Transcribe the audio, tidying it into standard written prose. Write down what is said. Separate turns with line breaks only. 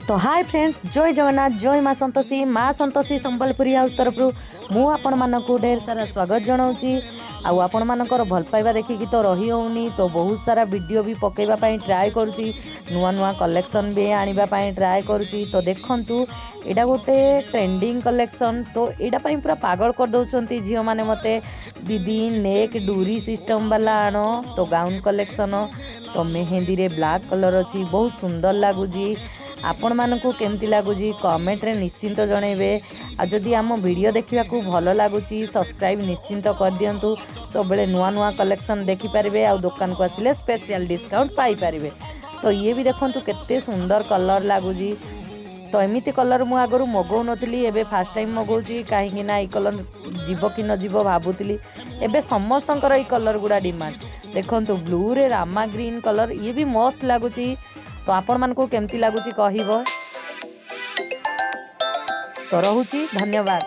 तो hi friends, जय जगन्नाथ, जय माँ संतोषी संबलपुरी हाउस तरफ मु आपण मानक ढेर सारा स्वागत जनाऊँगी। आपण मानकर भल पाइबा देखिकी तो रही होनी, तो बहुत सारा वीडियो भी पकेबा पई ट्राए करुची, नुआ नुआ कलेक्शन भी आनिबा पई ट्राए करुची। तो देखंतु एटा गोटे ट्रेंडिंग कलेक्शन, तो एटा पई पूरा पागल कर दउचंती झियो माने मते। दीदी नेक डूरी सिस्टम वाला आनो, तो गाउन कलेक्शन, तो मेहंदी रे ब्लैक कलर अच्छी, बहुत सुंदर लगुची। आपण मानकु केमती लगुची कमेंट रे निश्चिंत जनइबे। आ जदि आम वीडियो देखा भल लगुची सब्सक्राइब निश्चिंत कर दियंतु। सब बेले नुआ नुआ कलेक्शन देखि पारिबे, आ दुकान को आसिले स्पेशल डिस्काउंट पाई पारिबे। तो ये भी देखंतु केते सुंदर कलर लगुची। तो एमिति कलर मु आगरु मगौ नथिली, एबे फास्ट टाइम मगौची, काहेकि ना ई कलर जीव कि न जीव भाबुतिली। एबे समस्तंकर ई कलर गुडा डिमांड। देखंतु ब्लू रे रामा ग्रीन कलर, ये भी मस्त लगुची। तो आपण मानकु केमती लगुची कहिबो। तो रहुची, धन्यवाद।